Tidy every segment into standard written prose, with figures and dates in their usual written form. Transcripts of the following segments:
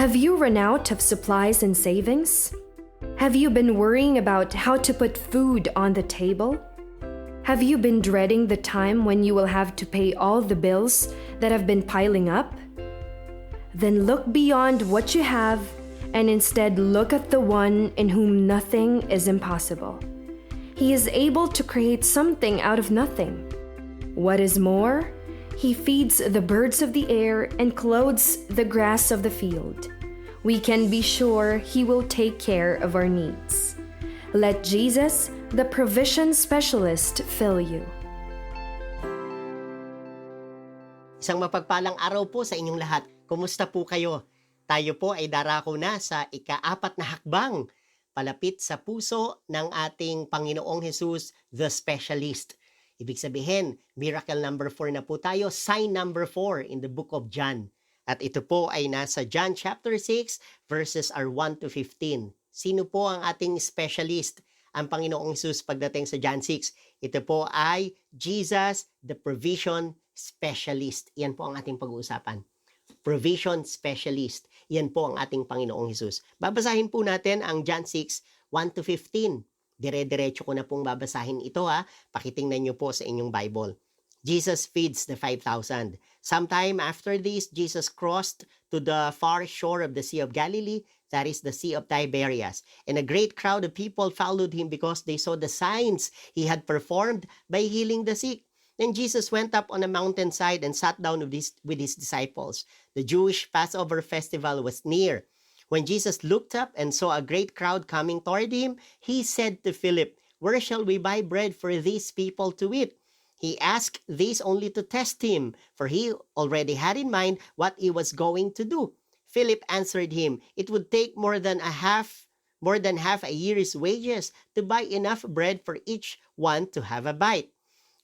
Have you run out of supplies and savings? Have you been worrying about how to put food on the table? Have you been dreading the time when you will have to pay all the bills that have been piling up? Then look beyond what you have and instead look at the one in whom nothing is impossible. He is able to create something out of nothing. What is more, He feeds the birds of the air and clothes the grass of the field. We can be sure He will take care of our needs. Let Jesus, the provision specialist, fill you. Isang mapagpalang araw po sa inyong lahat. Kumusta po kayo? Tayo po ay darako na sa ika-4 na hakbang palapit sa puso ng ating Panginoong Jesus, the Specialist. Ibig sabihin, miracle number 4 na po tayo, sign number 4 in the book of John. At ito po ay nasa John chapter 6 verses 1 to 15. Sino po ang ating specialist? Ang Panginoong Jesus pagdating sa John 6. Ito po ay Jesus, the provision specialist. Yan po ang ating pag-uusapan. Provision specialist. Yan po ang ating Panginoong Jesus. Babasahin po natin ang John 6, 1 to 15. Dire-diretso ko na pong babasahin ito ha. Pakitingnan nyo po sa inyong Bible. Jesus feeds the 5,000. Sometime after this, Jesus crossed to the far shore of the Sea of Galilee, that is the Sea of Tiberias. And a great crowd of people followed him because they saw the signs he had performed by healing the sick. Then Jesus went up on a mountainside and sat down with his disciples. The Jewish Passover festival was near. When Jesus looked up and saw a great crowd coming toward him, he said to Philip, "Where shall we buy bread for these people to eat?" He asked this only to test him, for he already had in mind what he was going to do. Philip answered him, "It would take more than half a year's wages to buy enough bread for each one to have a bite."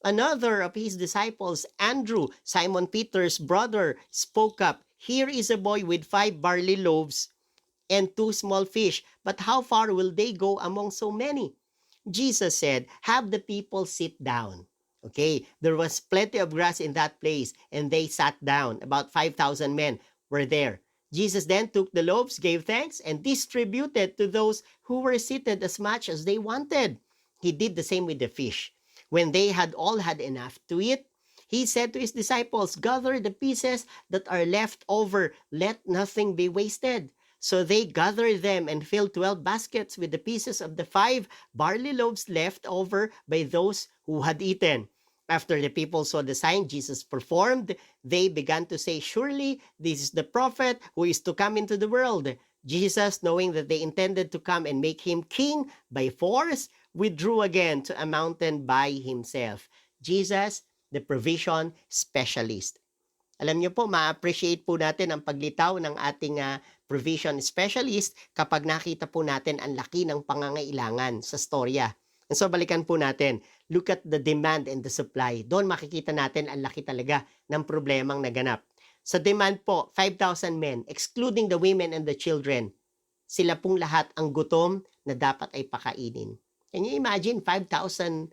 Another of his disciples, Andrew, Simon Peter's brother, spoke up, "Here is a boy with 5 barley loaves and 2 small fish, but how far will they go among so many?" Jesus said, "Have the people sit down." Okay, there was plenty of grass in that place, and they sat down. About 5,000 men were there. Jesus then took the loaves, gave thanks, and distributed to those who were seated as much as they wanted. He did the same with the fish. When they had all had enough to eat, he said to his disciples, "Gather the pieces that are left over, let nothing be wasted." So they gathered them and filled 12 baskets with the pieces of the 5 barley loaves left over by those who had eaten. After the people saw the sign Jesus performed, they began to say, "Surely this is the prophet who is to come into the world." Jesus, knowing that they intended to come and make him king by force, withdrew again to a mountain by himself. Jesus, the provision specialist. Alam niyo po, ma-appreciate po natin ang paglitaw ng ating provision specialist kapag nakita po natin ang laki ng pangangailangan sa storya. And so balikan po natin, look at the demand and the supply. Doon makikita natin ang laki talaga ng problemang naganap. Sa demand po, 5,000 men, excluding the women and the children. Sila pong lahat ang gutom na dapat ay pakainin. Can you imagine 5,000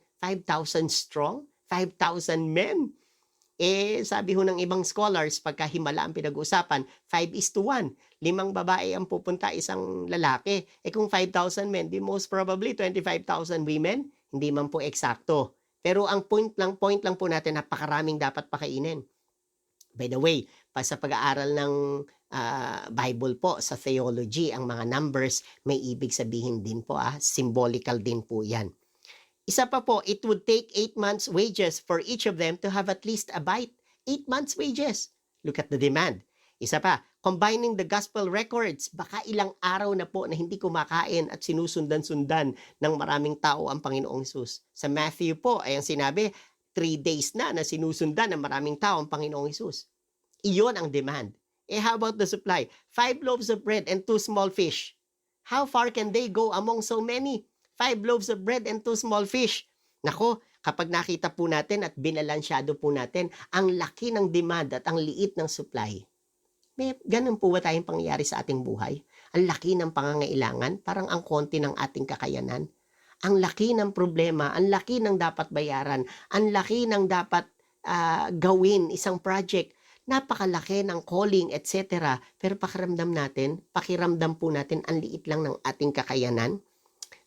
strong? 5,000 men? Sabi ho ng ibang scholars, pagka himala ang pinag-uusapan, 5:1. 5 babae ang pupunta, isang lalaki. Kung 5,000 men, di most probably 25,000 women, hindi man po eksakto. Pero ang point lang po natin, napakaraming dapat pakainin. By the way, sa pag-aaral ng Bible po, sa theology, ang mga numbers may ibig sabihin din po, symbolical din po yan. Isa pa po, it would take 8 months' wages for each of them to have at least a bite. 8 months' wages. Look at the demand. Isa pa, combining the gospel records, baka ilang araw na po na hindi kumakain at sinusundan-sundan ng maraming tao ang Panginoong Jesus. Sa Matthew po, ay ang sinabi, 3 days na sinusundan ng maraming tao ang Panginoong Jesus. Iyon ang demand. How about the supply? 5 loaves of bread and 2 small fish. How far can they go among so many? 5 loaves of bread and 2 small fish. Nako, kapag nakita po natin at binalansyado po natin ang laki ng demand at ang liit ng supply, may ganun po ba tayong pangyayari sa ating buhay? Ang laki ng pangangailangan, parang ang konti ng ating kakayanan. Ang laki ng problema, ang laki ng dapat bayaran, ang laki ng dapat gawin isang project. napakalaki ng calling, etc. Pero pakiramdam po natin, ang liit lang ng ating kakayanan.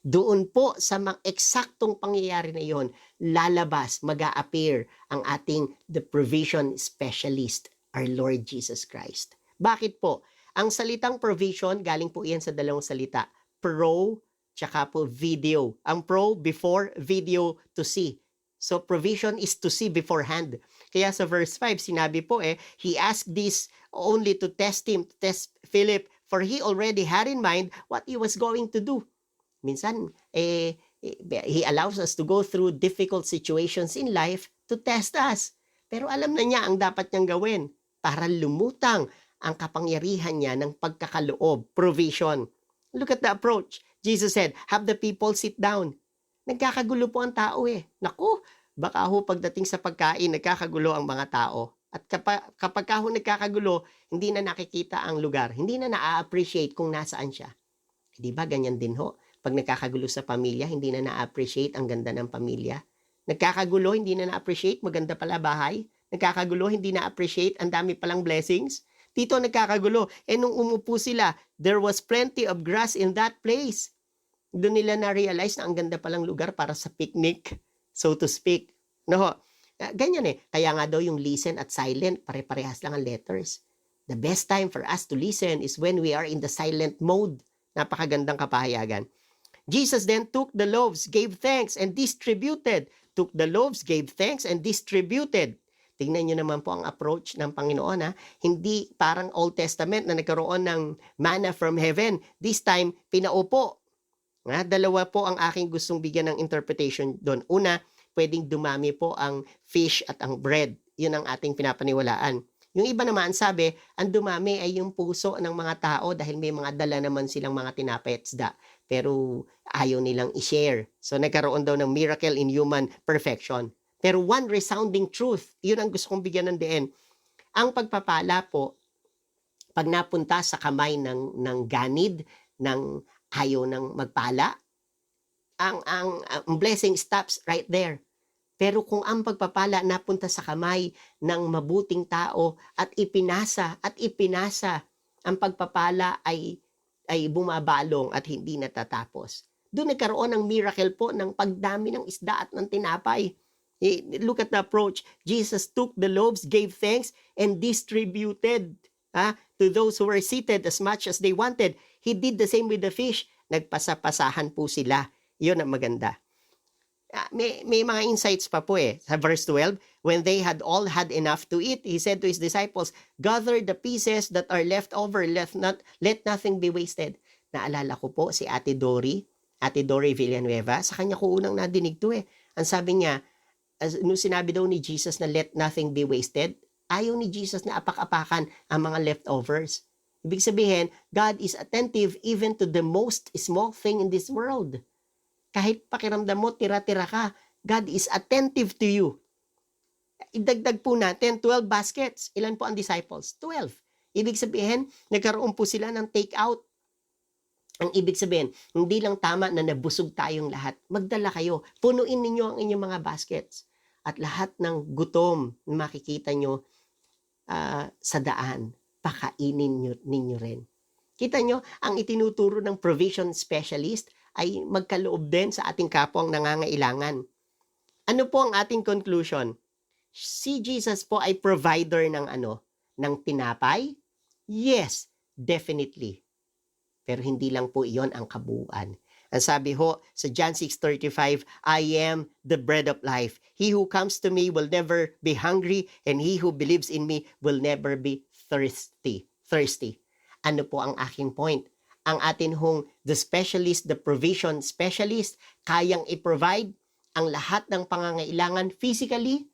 Doon po sa mga eksaktong pangyayari na yon, lalabas, mag-a-appear ang ating the provision specialist, our Lord Jesus Christ. Bakit po? Ang salitang provision, galing po iyan sa dalawang salita, pro, tsaka po video. Ang pro, before, video, to see. So provision is to see beforehand. Kaya sa verse 5, sinabi po he asked this only to test him, to test Philip, for he already had in mind what he was going to do. Minsan, he allows us to go through difficult situations in life to test us. Pero alam na niya ang dapat niyang gawin para lumutang ang kapangyarihan niya ng pagkakaloob, provision. Look at the approach. Jesus said, have the people sit down. Nagkakagulo po ang tao Naku, baka pagdating sa pagkain, nagkakagulo ang mga tao. At kapag nagkakagulo, hindi na nakikita ang lugar. Hindi na na-appreciate kung nasaan siya. Di ba ganyan din Pag nagkakagulo sa pamilya, hindi na na-appreciate ang ganda ng pamilya. Nagkakagulo, hindi na na-appreciate, maganda pala bahay. Nagkakagulo, hindi na-appreciate, ang dami palang blessings. Dito nagkakagulo. Nung umupo sila, there was plenty of grass in that place. Doon nila na-realize na ang ganda palang lugar para sa picnic, so to speak. Ganyan Kaya nga daw yung listen at silent, pare-parehas lang ang letters. The best time for us to listen is when we are in the silent mode. Napakagandang kapahayagan. Jesus then took the loaves, gave thanks, and distributed. Took the loaves, gave thanks, and distributed. Tingnan nyo naman po ang approach ng Panginoon. Hindi parang Old Testament na nagkaroon ng manna from heaven. This time, pinaupo. Dalawa po ang aking gustong bigyan ng interpretation doon. Una, pwedeng dumami po ang fish at ang bread. Yun ang ating pinapaniwalaan. Yung iba naman sabi, ang dumami ay yung puso ng mga tao dahil may mga dala naman silang mga tinapay at isda. Pero ayaw nilang i-share. So nagkaroon daw ng miracle in human perfection. Pero one resounding truth, yun ang gusto kong bigyan ng diin. Ang pagpapala po, pag napunta sa kamay ng ganid, ng ayaw ng magpala, ang blessing stops right there. Pero kung ang pagpapala napunta sa kamay ng mabuting tao at ipinasa, ang pagpapala ay bumabalong at hindi natatapos. Doon nagkaroon ng miracle po ng pagdami ng isda at ng tinapay. Look at the approach. Jesus took the loaves, gave thanks, and distributed to those who were seated as much as they wanted. He did the same with the fish. Nagpasapasahan po sila. Yun ang maganda. May mga insights pa po Sa verse 12, when they had all had enough to eat, he said to his disciples, gather the pieces that are left over, let nothing be wasted. Naalala ko po si Ate Dory Villanueva, sa kanya ko unang nadinig to Ang sabi niya, nung sinabi daw ni Jesus na let nothing be wasted, ayaw ni Jesus na apak-apakan ang mga leftovers. Ibig sabihin, God is attentive even to the most small thing in this world. Kahit pakiramdam mo, tira-tira ka, God is attentive to you. Idagdag po natin, 12 baskets. Ilan po ang disciples? 12. Ibig sabihin, nagkaroon po sila ng take-out. Ang ibig sabihin, hindi lang tama na nabusog tayong lahat. Magdala kayo. Punuin ninyo ang inyong mga baskets. At lahat ng gutom na makikita nyo sa daan, pakainin ninyo rin. Kita nyo, ang itinuturo ng provision specialist ay magkaloob din sa ating kapwang nangangailangan. Ano po ang ating conclusion? Si Jesus po ay provider ng ng tinapay? Yes, definitely. Pero hindi lang po iyon ang kabuuan. Ang sabi sa John 6:35, I am the bread of life. He who comes to me will never be hungry, and he who believes in me will never be thirsty. Ano po ang aking point? Ang atin the specialist, the provision specialist, kayang i-provide ang lahat ng pangangailangan physically,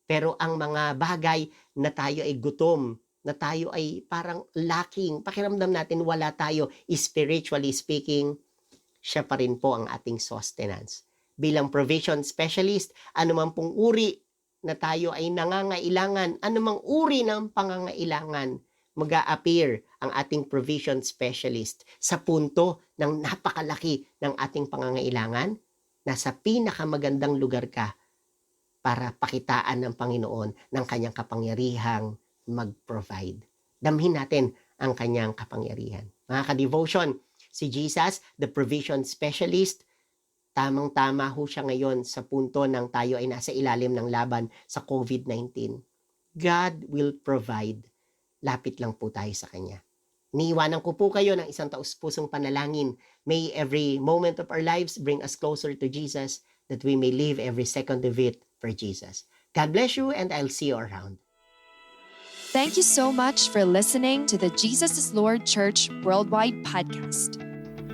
pero ang mga bagay na tayo ay gutom, na tayo ay parang lacking, pakiramdam natin wala tayo, spiritually speaking, siya pa rin po ang ating sustenance. Bilang provision specialist, anumang pong uri na tayo ay nangangailangan, anumang uri ng pangangailangan, mag-a-appear ang ating provision specialist sa punto ng napakalaki ng ating pangangailangan. Nasa pinakamagandang lugar ka para pakitaan ng Panginoon ng kanyang kapangyarihang mag-provide. Damhin natin ang kanyang kapangyarihan. Mga ka-devotion, si Jesus, the provision specialist, tamang-tama ho siya ngayon sa punto ng tayo ay nasa ilalim ng laban sa COVID-19. God will provide. Lapit lang po tayo sa Kanya. Iniiwanan ko po kayo ng isang taus-pusong panalangin. May every moment of our lives bring us closer to Jesus, that we may live every second of it for Jesus. God bless you, and I'll see you around. Thank you so much for listening to the Jesus is Lord Church Worldwide podcast.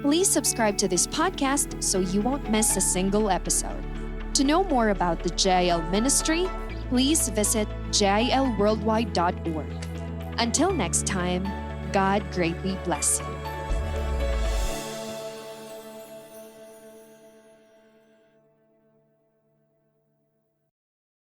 Please subscribe to this podcast so you won't miss a single episode. To know more about the JIL ministry, please visit jilworldwide.org. Until next time, God greatly bless you.